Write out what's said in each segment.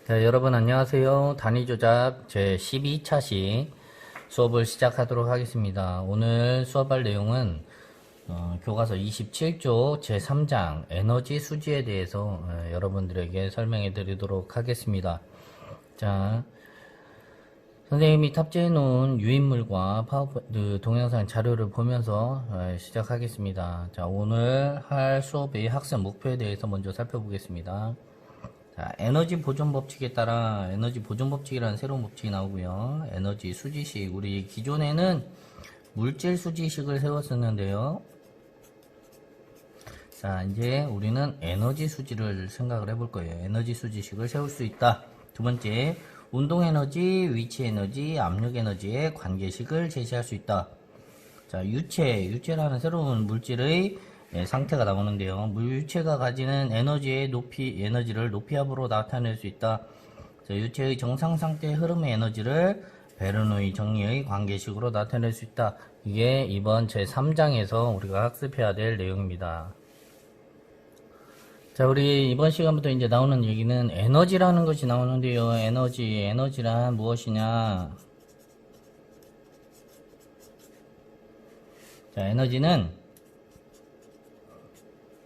자, 여러분 안녕하세요. 단위조작 제 12차시 수업을 시작하도록 하겠습니다. 오늘 수업할 내용은 교과서 27쪽 제3장 에너지 수지에 대해서 여러분들에게 설명해 드리도록 하겠습니다. 자, 선생님이 탑재해 놓은 유인물과 파워포인트 동영상 자료를 보면서 시작하겠습니다. 자, 오늘 할 수업의 학습 목표에 대해서 먼저 살펴보겠습니다. 자, 에너지 보존 법칙에 따라 에너지 보존 법칙이라는 새로운 법칙이 나오고요. 에너지 수지식, 우리 기존에는 물질 수지식을 세웠었는데요. 자, 이제 우리는 에너지 수지를 생각을 해볼 거예요. 에너지 수지식을 세울 수 있다. 두 번째, 운동 에너지, 위치 에너지, 압력 에너지의 관계식을 제시할 수 있다. 자, 유체라는 새로운 물질의 상태가 나오는데요. 물유체가 가지는 에너지를 높이압으로 나타낼 수 있다. 자, 유체의 정상 상태의 흐름의 에너지를 베르노이 정리의 관계식으로 나타낼 수 있다. 이게 이번 제3장에서 우리가 학습해야 될 내용입니다. 자, 우리 이번 시간부터 이제 나오는 얘기는 에너지라는 것이 나오는데요. 에너지란 무엇이냐? 자, 에너지는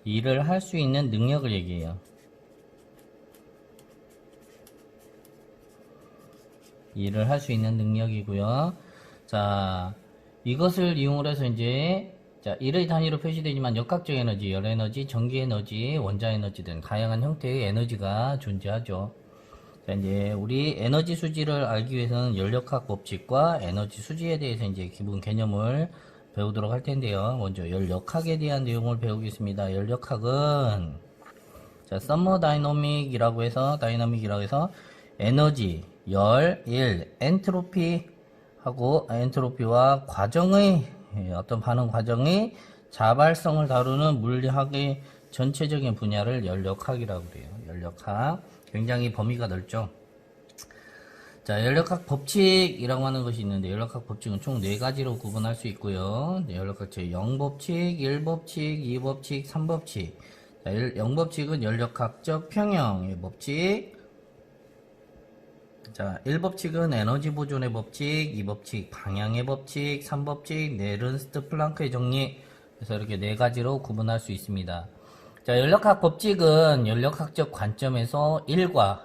일을 할 수 있는 능력을 얘기해요. 일을 할 수 있는 능력이고요. 자, 이것을 이용을 해서 이제 자, 일의 단위로 표시되지만 역학적 에너지, 열 에너지, 전기 에너지, 원자 에너지 등 다양한 형태의 에너지가 존재하죠. 자, 이제 우리 에너지 수지를 알기 위해서는 열역학 법칙과 에너지 수지에 대해서 이제 기본 개념을 배우도록 할 텐데요. 먼저 열역학에 대한 내용을 배우겠습니다. 열역학은 자, 서머다이너믹이라고 해서 에너지, 열, 일, 엔트로피와 과정의 어떤 반응 과정의 자발성을 다루는 물리학의 전체적인 분야를 열역학이라고 그래요. 열역학. 굉장히 범위가 넓죠. 자, 열역학 법칙이라고 하는 것이 있는데, 열역학 법칙은 총 4가지로 구분할 수 있고요. 열역학 제0법칙, 1법칙, 2법칙, 3법칙. 자, 0법칙은 열역학적 평형의 법칙. 자, 1법칙은 에너지 보존의 법칙, 2법칙 방향의 법칙, 3법칙 네른스트 플랑크의 정리. 그래서 이렇게 4가지로 구분할 수 있습니다. 자, 열역학 법칙은 열역학적 관점에서 일과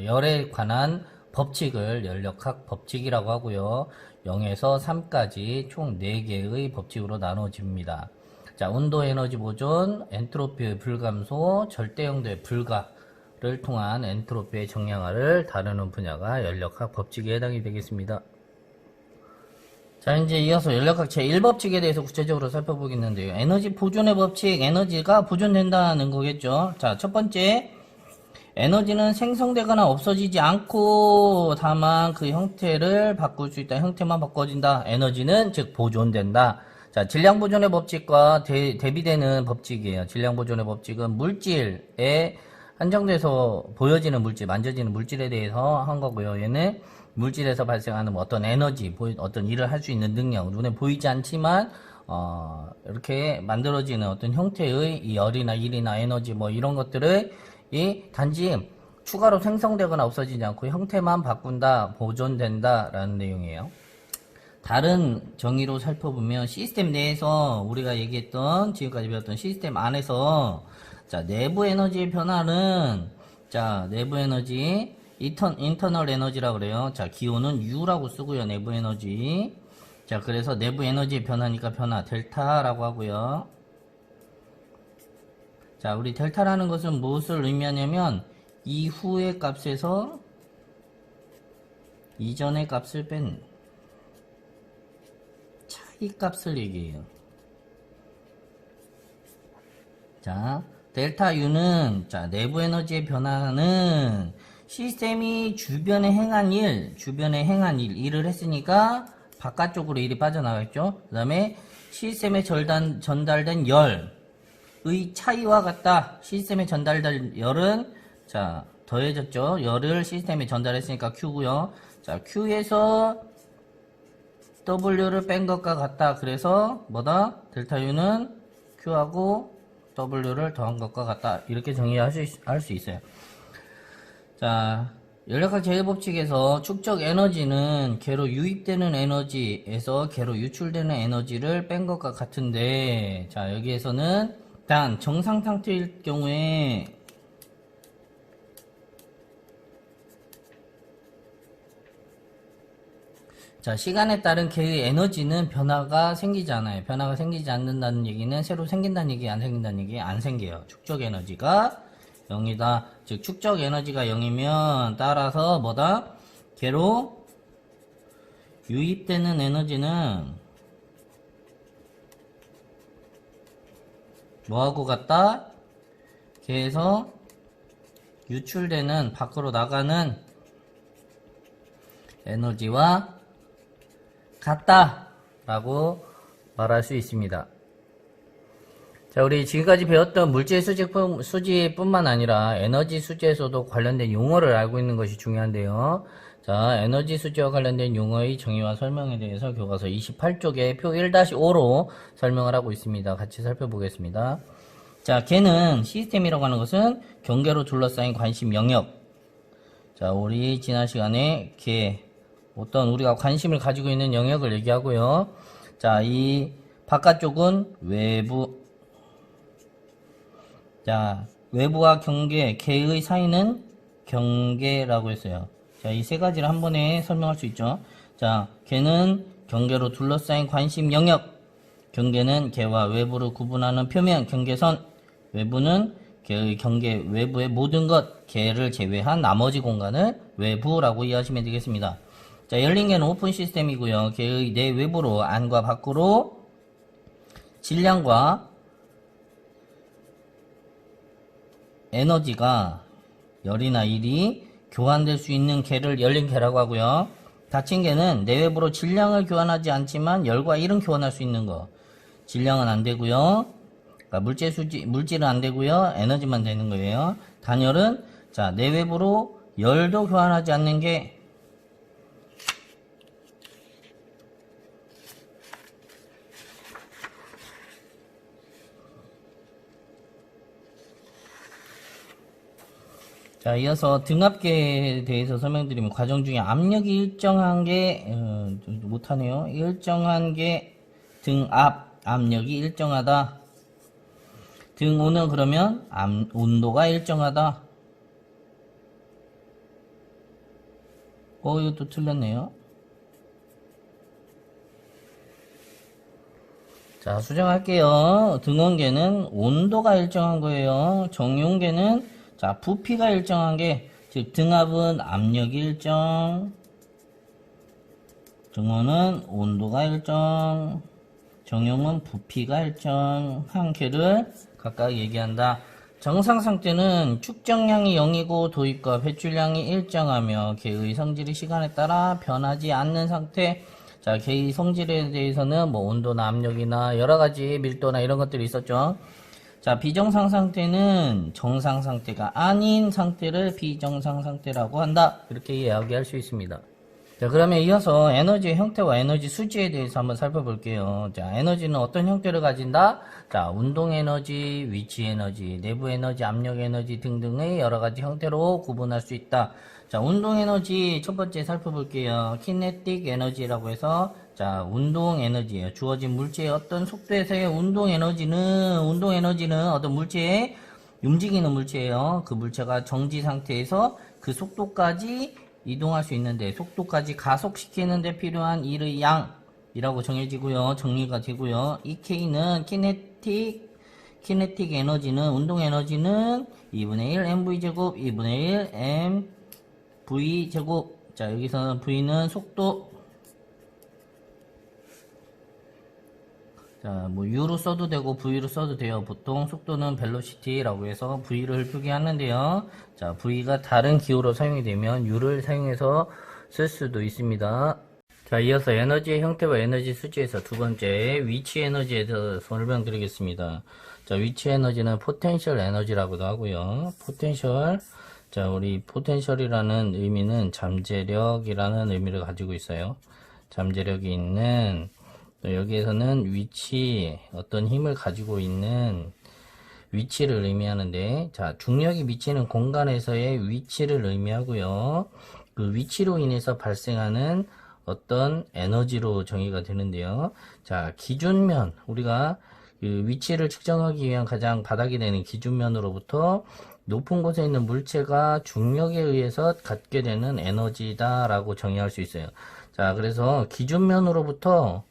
열에 관한 법칙을 열역학 법칙이라고 하고요. 0에서 3까지 총 4개의 법칙으로 나눠집니다. 자, 온도 에너지 보존, 엔트로피의 불감소, 절대영도의 불가를 통한 엔트로피의 정량화를 다루는 분야가 열역학 법칙에 해당이 되겠습니다. 자, 이제 이어서 열역학 제1법칙에 대해서 구체적으로 살펴보겠는데요. 에너지 보존의 법칙, 에너지가 보존된다는 거겠죠. 자, 첫 번째, 에너지는 생성되거나 없어지지 않고 다만 그 형태를 바꿀 수 있다. 형태만 바꿔진다. 에너지는 즉 보존된다. 자, 질량 보존의 법칙과 대비되는 법칙이에요. 질량 보존의 법칙은 물질에 한정돼서 보여지는 물질, 만져지는 물질에 대해서 한 거고요. 얘는 물질에서 발생하는 어떤 에너지, 어떤 일을 할 수 있는 능력, 눈에 보이지 않지만 이렇게 만들어지는 어떤 형태의 이 열이나 일이나 에너지 뭐 이런 것들을 단지 추가로 생성되거나 없어지지 않고 형태만 바꾼다, 보존된다 라는 내용이에요. 다른 정의로 살펴보면 시스템 내에서 우리가 얘기했던 지금까지 배웠던 시스템 안에서 자, 내부 에너지의 변화는 자, 내부 에너지 인터널 에너지라고 그래요. 자, 기호는 U라고 쓰고요. 내부 에너지. 자, 그래서 내부 에너지의 변화니까 변화 델타라고 하고요. 자, 우리 델타라는 것은 무엇을 의미하냐면 이후의 값에서 이전의 값을 뺀 차이 값을 얘기해요. 자, 델타 U는 자, 내부 에너지의 변화는 시스템이 주변에 행한 일을 했으니까 바깥쪽으로 일이 빠져나갔죠. 그 다음에 시스템에 전달된 열의 차이와 같다. 시스템에 전달된 열은 자, 더해졌죠. 열을 시스템에 전달했으니까 Q고요. 자, Q에서 W를 뺀 것과 같다. 그래서 뭐다? 델타 U는 Q하고 W를 더한 것과 같다. 이렇게 정의할 수 있어요. 자, 연력학 제일법칙에서 축적 에너지는 개로 유입되는 에너지에서 개로 유출되는 에너지를 뺀 것과 같은데, 자, 여기에서는 단 정상 상태일 경우에 자, 시간에 따른 개의 에너지는 변화가 생기지 않아요. 변화가 생기지 않는다는 얘기는 새로 생긴다는 얘기, 안 생긴다는 얘기, 안 생겨요. 축적 에너지가 0이다. 즉, 축적 에너지가 0이면 따라서 뭐다? 개로 유입되는 에너지는 뭐하고 같다? 개에서 유출되는, 밖으로 나가는 에너지와 같다 라고 말할 수 있습니다. 자, 우리 지금까지 배웠던 물질 수지뿐만 아니라 에너지 수지에서도 관련된 용어를 알고 있는 것이 중요한데요. 자, 에너지 수지와 관련된 용어의 정의와 설명에 대해서 교과서 28쪽에 표 1-5로 설명을 하고 있습니다. 같이 살펴보겠습니다. 자, 개는 시스템이라고 하는 것은 경계로 둘러싸인 관심 영역. 자, 우리 지난 시간에 개, 어떤 우리가 관심을 가지고 있는 영역을 얘기하고요. 자, 이 바깥쪽은 외부. 자, 외부와 경계, 개의 사이는 경계라고 했어요. 자, 이 세 가지를 한 번에 설명할 수 있죠. 자, 개는 경계로 둘러싸인 관심 영역. 경계는 개와 외부를 구분하는 표면, 경계선. 외부는 개의 경계 외부의 모든 것, 개를 제외한 나머지 공간을 외부라고 이해하시면 되겠습니다. 자, 열린 개는 오픈 시스템이고요. 개의 내외부로 안과 밖으로 질량과 에너지가 열이나 일이 교환될 수 있는 개를 열린 개라고 하고요. 닫힌 개는 내외부로 질량을 교환하지 않지만 열과 일은 교환할 수 있는 거. 질량은 안 되고요. 그러니까 물질은 안 되고요. 에너지만 되는 거예요. 단열은 자, 내외부로 열도 교환하지 않는 게 자, 이어서 등압계에 대해서 설명드리면 과정 중에 압력이 일정한 게 못하네요. 일정한 게 등압, 압력이 일정하다. 등온은 그러면 온도가 일정하다. 이것도 틀렸네요. 자, 수정할게요. 등온계는 온도가 일정한 거예요. 정용계는 자, 부피가 일정한 게, 즉, 등압은 압력이 일정, 등온은 온도가 일정, 정용은 부피가 일정, 한 개를 각각 얘기한다. 정상 상태는 축적량이 0이고 도입과 배출량이 일정하며 개의 성질이 시간에 따라 변하지 않는 상태. 자, 개의 성질에 대해서는 뭐 온도나 압력이나 여러 가지 밀도나 이런 것들이 있었죠. 자, 비정상 상태는 정상 상태가 아닌 상태를 비정상 상태라고 한다. 이렇게 이야기할 수 있습니다. 자, 그러면 이어서 에너지의 형태와 에너지 수지에 대해서 한번 살펴볼게요. 자, 에너지는 어떤 형태를 가진다? 자, 운동 에너지, 위치 에너지, 내부 에너지, 압력 에너지 등등의 여러 가지 형태로 구분할 수 있다. 자, 운동 에너지 첫 번째 살펴볼게요. 키네틱 에너지라고 해서 자, 운동 에너지예요. 주어진 물체의 어떤 속도에서의 운동 에너지는 어떤 물체의 움직이는 물체예요. 그 물체가 정지 상태에서 그 속도까지 이동할 수 있는데 속도까지 가속시키는데 필요한 일의 양이라고 정해지고요. 정리가 되고요. 이 K는 키네틱 에너지는 운동 에너지는 2분의 1 mv제곱 2분의 1 mv제곱. 자, 여기서는 V는 속도. 자, 뭐 U로 써도 되고 V로 써도 돼요. 보통 속도는 velocity라고 해서 V를 표기하는데요. 자, V가 다른 기호로 사용이 되면 U를 사용해서 쓸 수도 있습니다. 자, 이어서 에너지의 형태와 에너지 수지에서 두 번째 위치 에너지에 대해서 설명드리겠습니다. 자, 위치 에너지는 포텐셜 에너지라고도 하고요. 포텐셜. 자, 우리 포텐셜이라는 의미는 잠재력이라는 의미를 가지고 있어요. 잠재력이 있는, 또 여기에서는 위치, 어떤 힘을 가지고 있는 위치를 의미하는데, 자, 중력이 미치는 공간에서의 위치를 의미하고요. 그 위치로 인해서 발생하는 어떤 에너지로 정의가 되는데요. 자, 기준면, 우리가 그 위치를 측정하기 위한 가장 바닥이 되는 기준면으로부터 높은 곳에 있는 물체가 중력에 의해서 갖게 되는 에너지다라고 정의할 수 있어요. 자, 그래서 기준면에서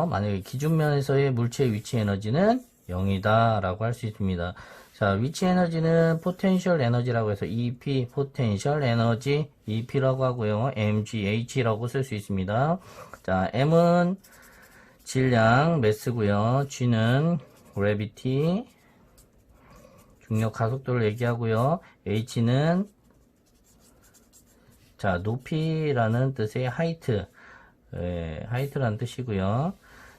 만약에 기준면에서의 물체의 위치 에너지는 0이다 라고 할 수 있습니다. 자, 위치 에너지는 포텐셜 에너지라고 해서 EP, 포텐셜 에너지 EP라고 하고요. mgh라고 쓸 수 있습니다. 자, M은 질량, 매스고요. G는 gravity, 중력 가속도를 얘기하고요. H는 자, 높이라는 뜻의 height, 하이트라는 뜻이고요.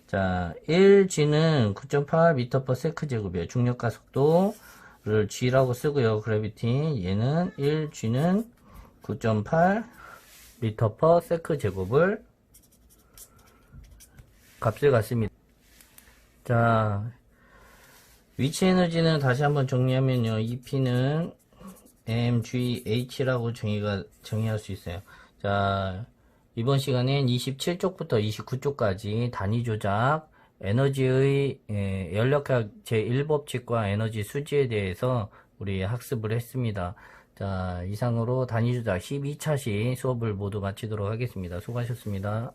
자, 1g는 9.8m/s 제곱이에요. 중력 가속도를 g라고 쓰고요. 그래비티 얘는 1g는 9.8m/s 제곱을 값을 갖습니다. 자, 위치 에너지는 다시 한번 정리하면요. EP는 mgh라고 정의할 수 있어요. 자, 이번 시간엔 27쪽부터 29쪽까지 단위 조작, 에너지의 연력학 제1법칙과 에너지 수지에 대해서 우리 학습을 했습니다. 자, 이상으로 단위 조작 12차시 수업을 모두 마치도록 하겠습니다. 수고하셨습니다.